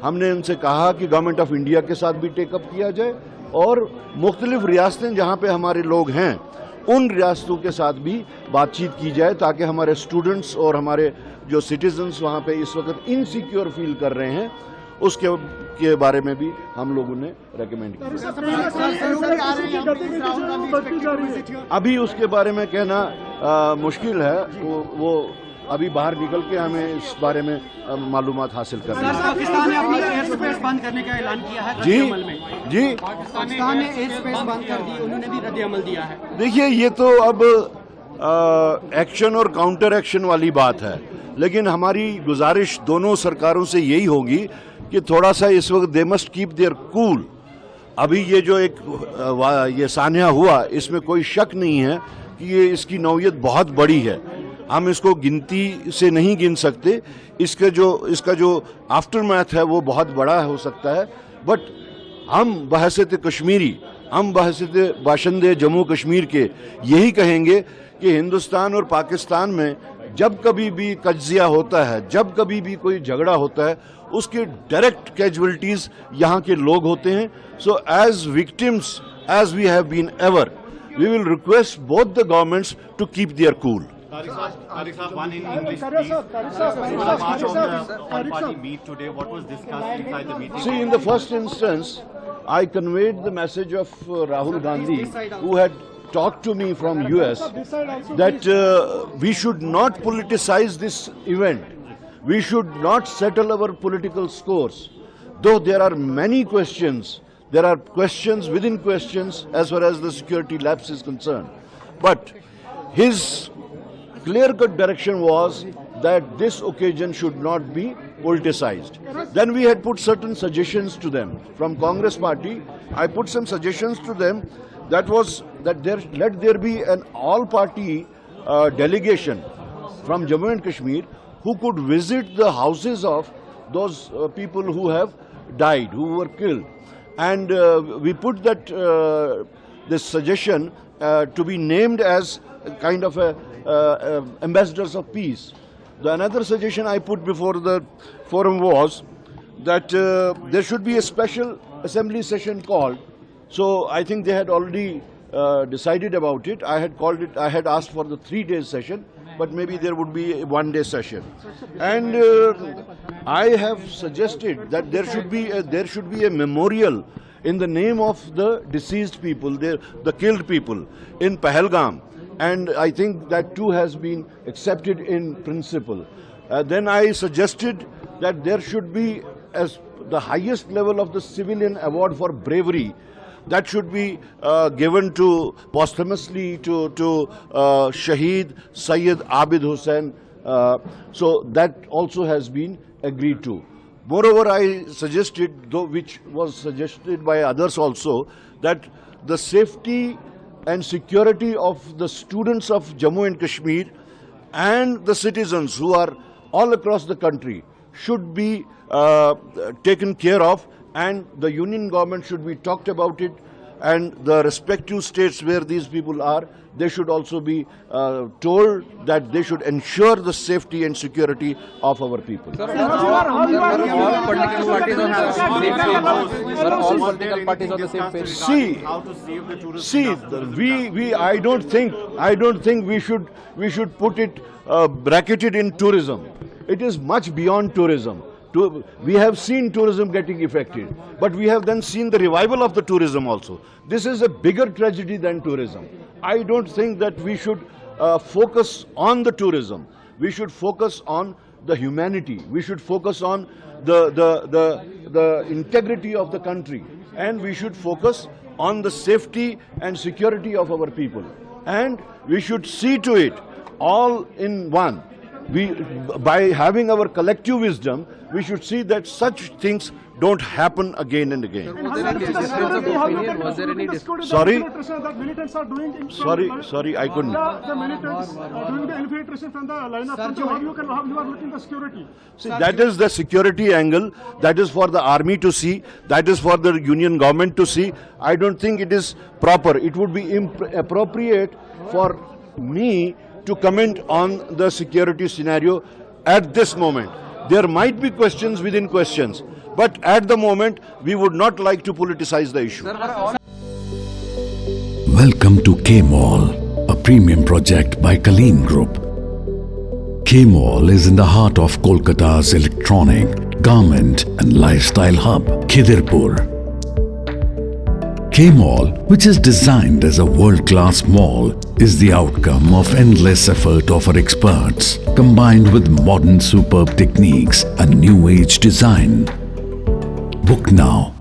ہم نے ان سے کہا کہ گورنمنٹ آف انڈیا کے ساتھ بھی ٹیک اپ کیا جائے اور مختلف ریاستیں جہاں پہ ہمارے لوگ ہیں ان ریاستوں کے ساتھ بھی بات چیت کی جائے تاکہ ہمارے اسٹوڈنٹس اور ہمارے جو سٹیزنس وہاں پہ اس وقت انسیکیور فیل کر رہے ہیں اس کے بارے میں بھی ہم لوگوں نے ریکمینڈ کیا. ابھی اس کے بارے میں کہنا مشکل ہے, وہ ابھی باہر نکل کے ہمیں اس بارے میں معلومات حاصل کرنی ہے. پاکستان نے اپنی ایئر اسپیس بند کرنے کا اعلان کیا ہے. جی پاکستان نے ایئر اسپیس بند کر دی, انہوں نے بھی رد عمل دیا ہے. دیکھیے یہ تو اب ایکشن اور کاؤنٹر ایکشن والی بات ہے, لیکن ہماری گزارش دونوں سرکاروں سے یہی ہوگی کہ تھوڑا سا اس وقت دے مسٹ کیپ دیئر کول. ابھی یہ جو ایک یہ سانحہ ہوا اس میں کوئی شک نہیں ہے کہ یہ اس کی نوعیت بہت بڑی ہے, ہم اس کو گنتی سے نہیں گن سکتے, اس کا جو آفٹر میتھ ہے وہ بہت بڑا ہو سکتا ہے. بٹ ہم بحیثیت کشمیری, ہم بحیثیت باشندے جموں کشمیر کے یہی کہیں گے کہ ہندوستان اور پاکستان میں جب کبھی بھی تجزیہ ہوتا ہے, جب کبھی بھی کوئی جھگڑا ہوتا ہے, اس کے ڈائریکٹ کیجویلٹیز یہاں کے لوگ ہوتے ہیں. So as victims as we have been ever, we will request both the governments to keep their cool. Tariq Sahab, one in English, please. As a part of the all-party meet today, what was discussed inside the meeting? See, in the first instance, I conveyed the message of Rahul Gandhi, who had talked to me from US, that we should not politicize this event. We should not settle our political scores. Though there are many questions, there are questions within questions as far as the security lapse is concerned. But his clear-cut direction was that this occasion should not be politicized. Then we had put certain suggestions to them. From Congress party, I put some suggestions to them that let there be an all-party delegation from Jammu and Kashmir who could visit the houses of those people who have died, who were killed. And we put this suggestion to be named as kind of a ambassadors of peace. The another suggestion I put before the forum was that there should be a special assembly session called. So I think they had already decided about it. I had asked for the 3-day session, but maybe there would be a 1-day session. And I have suggested that there should be a memorial in the name of the deceased people, the killed people in Pahalgam. And I think that too has been accepted in principle. Then I suggested that there should be, as the highest level of the civilian award for bravery, that should be given to posthumously to Shaheed Sayyid Abid Hussain. So that also has been agreed to. Moreover, I suggested, which was suggested by others also, that the safety and security of the students of Jammu and Kashmir and the citizens who are all across the country should be taken care of, and the union government should be talked about it, and the respective states where these people are, they should also be told that they should ensure the safety and security of our people. All political parties on the same page. All political parties on the same page. See, I don't think we should put it bracketed in tourism. It is much beyond tourism. We have seen tourism getting affected, but we have then seen the revival of the tourism also. This is a bigger tragedy than tourism. I don't think that we should focus on the tourism. We should focus on the humanity. We should focus on the integrity of the country, and we should focus on the safety and security of our people. And we should see to it all in one. By having our collective wisdom, we should see that such things don't happen again and again. Was there any difference of opinion? Was there any difference? Sorry? That militants are doing Sorry, I couldn't. The militants are doing the infiltration from the line of control. How you are looking the security? See, that is the security angle. That is for the army to see. That is for the union government to see. I don't think it is proper. It would be appropriate for me to comment on the security scenario at this moment. There might be questions within questions, But at the moment, we would not like to politicize the issue. Welcome to K-Mall, a premium project by Kaleen Group. K-Mall is in the heart of Kolkata's electronic, garment and lifestyle hub, Khidirpur. K-Mall, which is designed as a world-class mall, is the outcome of endless effort of our experts, combined with modern superb techniques and new age design. Book now